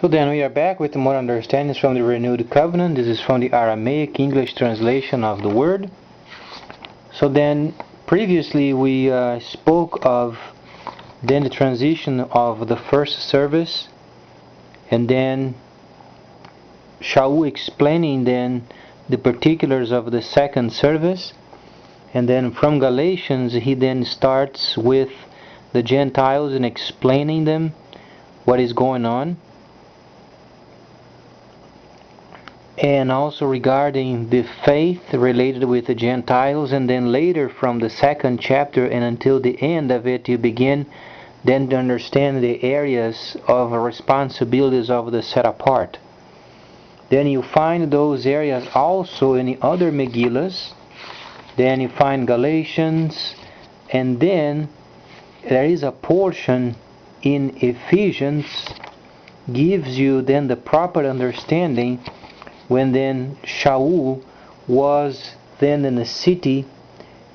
So then we are back with more understandings from the Renewed Covenant. This is from the Aramaic English translation of the word. So then previously we spoke of then the transition of the first service, and then Shaul explaining then the particulars of the second service, and then from Galatians he then starts with the Gentiles and explaining them what is going on, and also regarding the faith related with the Gentiles. And then later from the second chapter and until the end of it, you begin then to understand the areas of responsibilities of the set apart. Then you find those areas also in the other Megillas. Then you find Galatians, and then there is a portion in Ephesians gives you then the proper understanding when then Shaul was then in the city,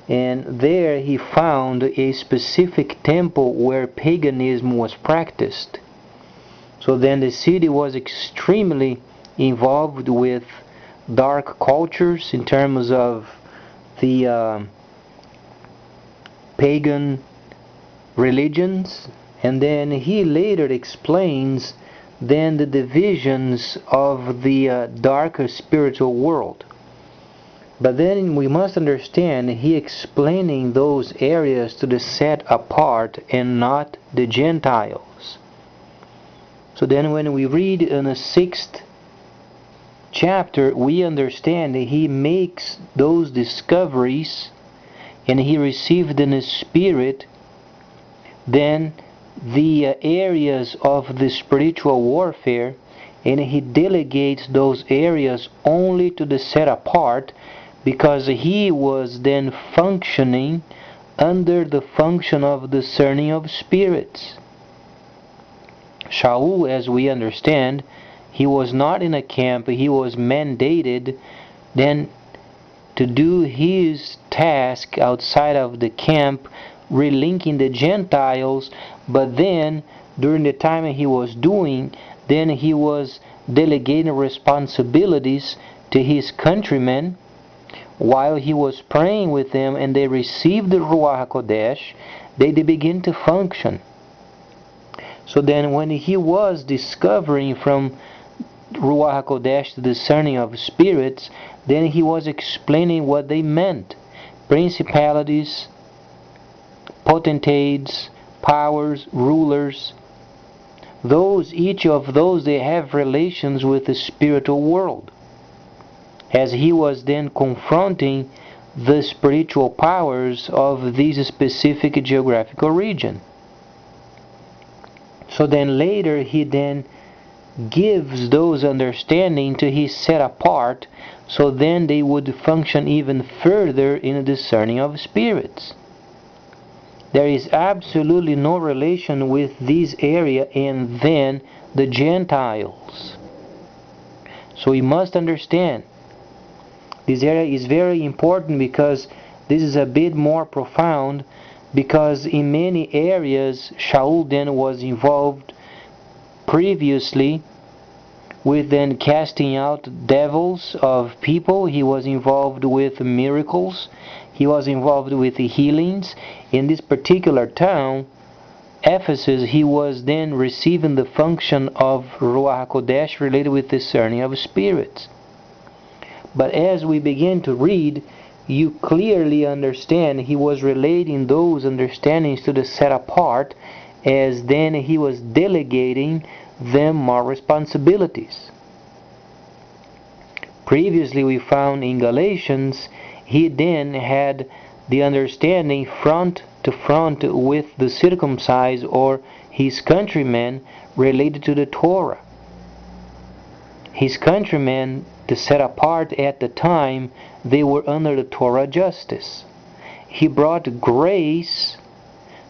and there he found a specific temple where paganism was practiced. So then the city was extremely involved with dark cultures in terms of the pagan religions. And then he later explains then the divisions of the darker spiritual world. But then we must understand he explaining those areas to the set apart and not the Gentiles. So then when we read in the 6th chapter, we understand that he makes those discoveries and he received in his spirit then the areas of the spiritual warfare, and he delegates those areas only to the set apart, because he was then functioning under the function of discerning of spirits. Shaul, as we understand, he was not in a camp, he was mandated then to do his task outside of the camp, relinking the Gentiles. But then during the time he was doing, then he was delegating responsibilities to his countrymen while he was praying with them, and they received the Ruach Hakodesh. They begin to function. So then when he was discovering from Ruach Hakodesh the discerning of spirits, then he was explaining what they meant: principalities, potentates, powers, rulers. Those, each of those, they have relations with the spiritual world, as he was then confronting the spiritual powers of this specific geographical region. So then later he then gives those understanding to his set apart, so then they would function even further in the discerning of spirits. There is absolutely no relation with this area and then the Gentiles. So we must understand this area is very important, because this is a bit more profound, because in many areas Shaul then was involved previously with then casting out devils of people. He was involved with miracles. He was involved with the healings. In this particular town, Ephesus, he was then receiving the function of Ruach Hakodesh related with discerning of spirits. But as we begin to read, you clearly understand he was relating those understandings to the set apart, as then he was delegating them more responsibilities. Previously we found in Galatians, he then had the understanding front to front with the circumcised or his countrymen related to the Torah. His countrymen, the set apart at the time, they were under the Torah justice. He brought grace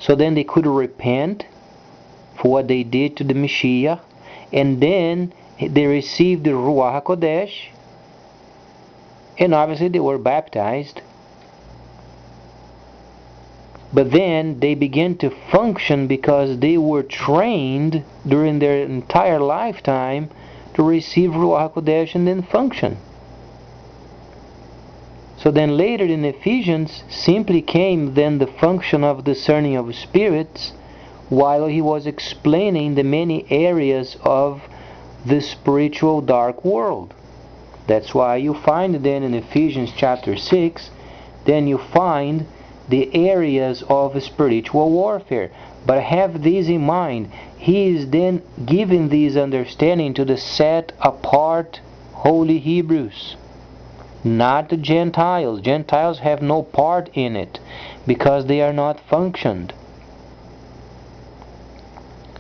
so then they could repent for what they did to the Messiah, and then they received the Ruach Hakodesh, and obviously they were baptized. But then they begin to function because they were trained during their entire lifetime to receive Ruach Hakodesh and then function. So then later in Ephesians simply came then the function of discerning of spirits, while he was explaining the many areas of the spiritual dark world. That's why you find then in Ephesians chapter 6, then you find the areas of spiritual warfare. But have this in mind, he is then giving this understanding to the set apart holy Hebrews, not the Gentiles. Gentiles have no part in it because they are not functioned.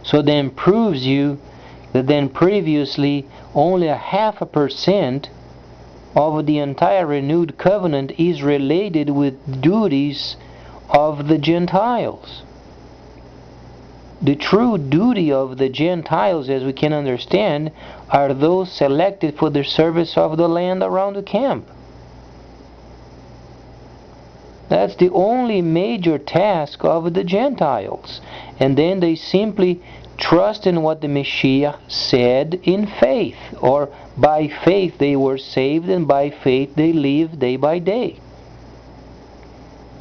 So then proves you that then previously only 0.5% of the entire renewed covenant is related with duties of the Gentiles. The true duty of the Gentiles, as we can understand, are those selected for the service of the land around the camp. That's the only major task of the Gentiles. And then they simply trust in what the Messiah said in faith, or by faith they were saved, and by faith they live day by day.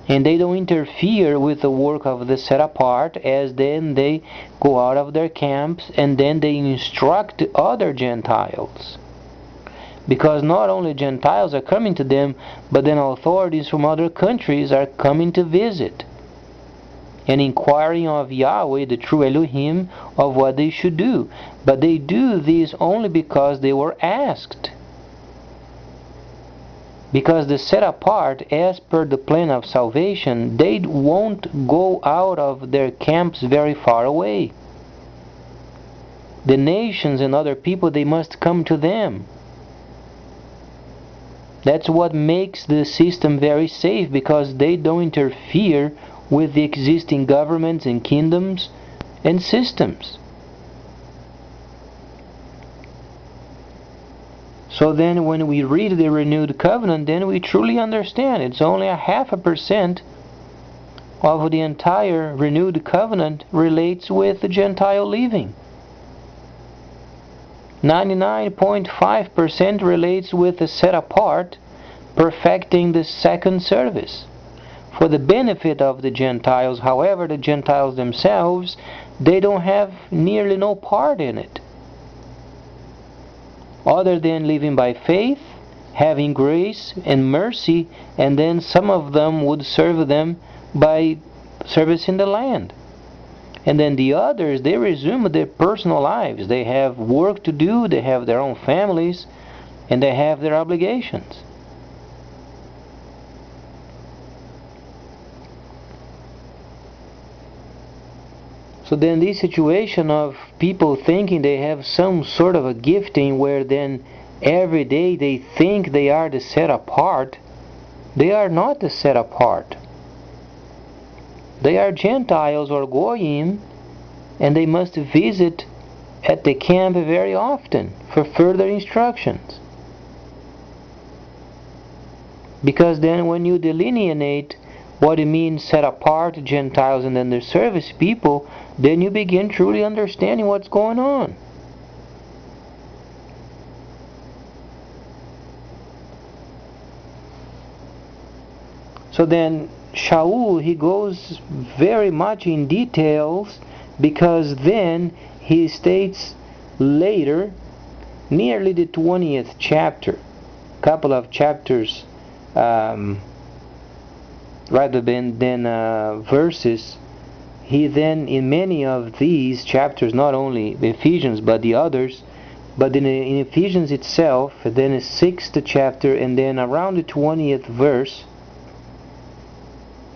And they don't interfere with the work of the set apart, as then they go out of their camps and then they instruct other Gentiles. Because not only Gentiles are coming to them, but then authorities from other countries are coming to visit and inquiring of Yahweh, the true Elohim, of what they should do. But they do this only because they were asked. Because the set apart, as per the plan of salvation, they won't go out of their camps very far away. The nations and other people, they must come to them. That's what makes the system very safe, because they don't interfere with the existing governments and kingdoms and systems. So then when we read the renewed covenant, then we truly understand it's only 0.5% of the entire renewed covenant relates with the Gentile living. 99.5% relates with the set apart, perfecting the second service. For the benefit of the Gentiles, however, the Gentiles themselves, they don't have nearly no part in it, other than living by faith, having grace and mercy, and then some of them would serve them by service in the land. And then the others, they resume their personal lives. They have work to do, they have their own families, and they have their obligations. So then this situation of people thinking they have some sort of a gifting, where then every day they think they are the set apart, they are not the set apart. They are Gentiles or Goyim, and they must visit at the camp very often for further instructions. Because then when you delineate what it means set apart, Gentiles, and then the service people, then you begin truly understanding what's going on. So then Shaul, he goes very much in details, because then he states later, nearly the 20th chapter, couple of chapters rather than verses, he then in many of these chapters, not only Ephesians but the others, but in Ephesians itself, then the 6th chapter, and then around the 20th verse,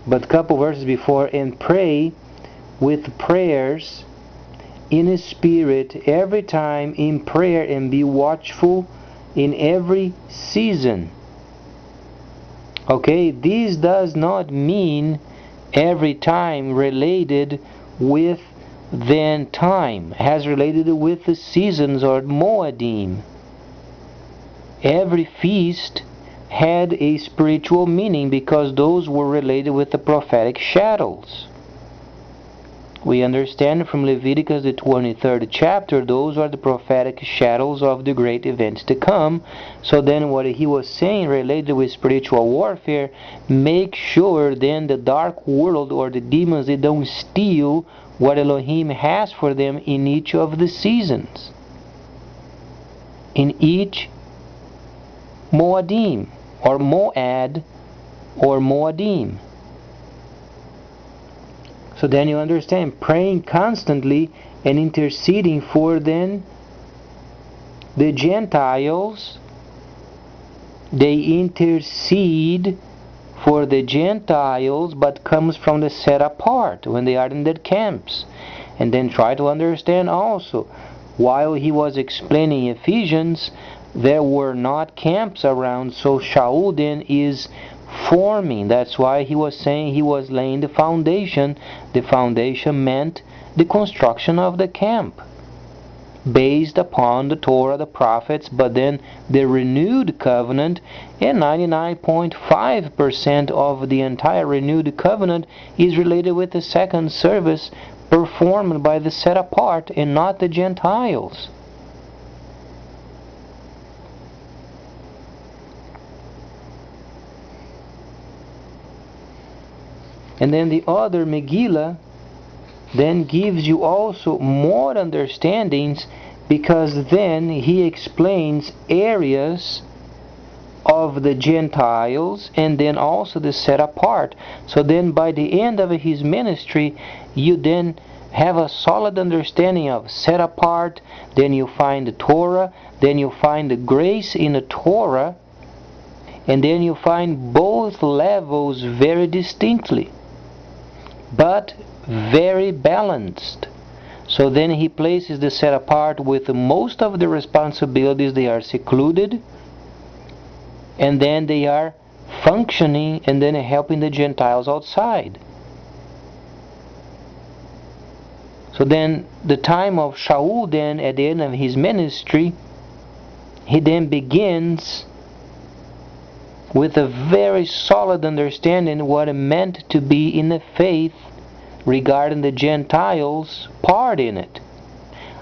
but a couple verses before, and pray with prayers in a spirit every time in prayer, and be watchful in every season. Okay, this does not mean every time related with then time, has related with the seasons or Moedim. Every feast had a spiritual meaning because those were related with the prophetic shadows. We understand from Leviticus the 23rd chapter, those are the prophetic shadows of the great events to come. So then what he was saying related with spiritual warfare, make sure then the dark world or the demons, they don't steal what Elohim has for them in each of the seasons. In each Moadim, or Moad, or Moadim. So then you understand, praying constantly and interceding for then the Gentiles. They intercede for the Gentiles, but comes from the set apart when they are in their camps. And then try to understand also, while he was explaining Ephesians, there were not camps around, so Shaul then is forming. That's why he was saying he was laying the foundation. The foundation meant the construction of the camp, based upon the Torah, the prophets, but then the renewed covenant, and 99.5% of the entire renewed covenant is related with the second service performed by the set apart and not the Gentiles. And then the other Megillah then gives you also more understandings, because then he explains areas of the Gentiles and then also the set apart. So then by the end of his ministry, you then have a solid understanding of set apart, then you find the Torah, then you find the grace in the Torah, and then you find both levels very distinctly, but very balanced. So then he places the set apart with most of the responsibilities. They are secluded, and then they are functioning and then helping the Gentiles outside. So then the time of Shaul, then at the end of his ministry, he then begins with a very solid understanding what it meant to be in the faith regarding the Gentiles' part in it.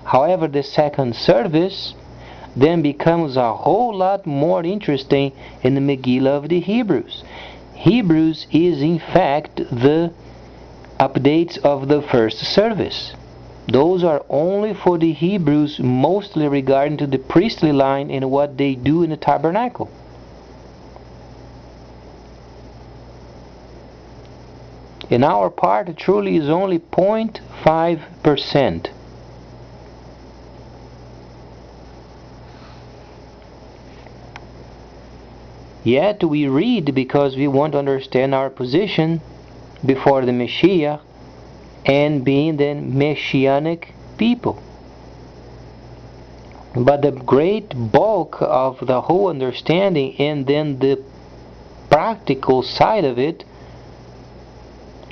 However, the second service then becomes a whole lot more interesting in the Megillah of the Hebrews. Hebrews is in fact the updates of the first service. Those are only for the Hebrews, mostly regarding to the priestly line and what they do in the tabernacle. In our part, truly is only 0.5%. Yet we read because we want to understand our position before the Messiah and being the Messianic people. But the great bulk of the whole understanding and then the practical side of it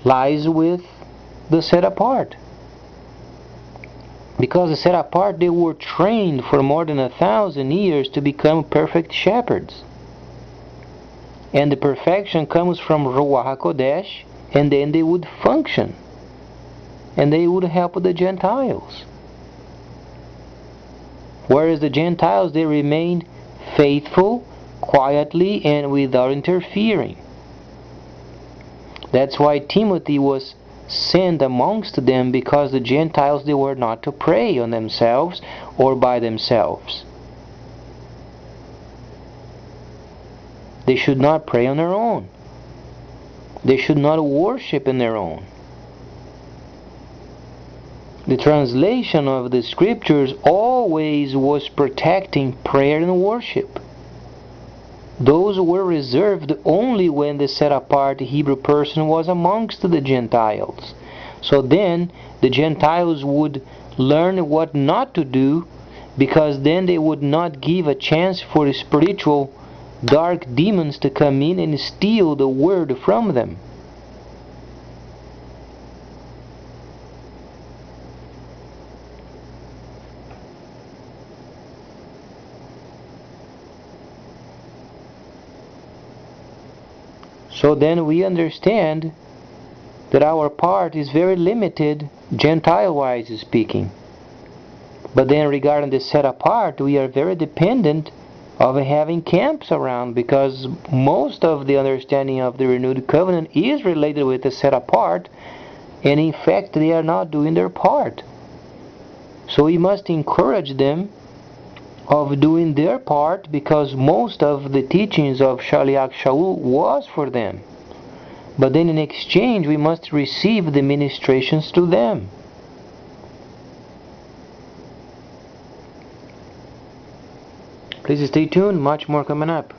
lies with the set apart. Because the set apart, they were trained for more than 1,000 years to become perfect shepherds. And the perfection comes from Ruach Hakodesh, and then they would function. And they would help the Gentiles. Whereas the Gentiles, they remained faithful, quietly, and without interfering. That's why Timothy was sent amongst them, because the Gentiles, they were not to pray on themselves or by themselves. They should not pray on their own. They should not worship in their own. The translation of the scriptures always was protecting prayer and worship. Those were reserved only when the set-apart Hebrew person was amongst the Gentiles. So then the Gentiles would learn what not to do, because then they would not give a chance for spiritual dark demons to come in and steal the word from them. So then we understand that our part is very limited, Gentile-wise speaking. But then regarding the set apart, we are very dependent of having camps around, because most of the understanding of the renewed covenant is related with the set apart, and in fact they are not doing their part. So we must encourage them of doing their part, because most of the teachings of Shaliach Shaul was for them. But then in exchange we must receive the ministrations to them. Please stay tuned, much more coming up.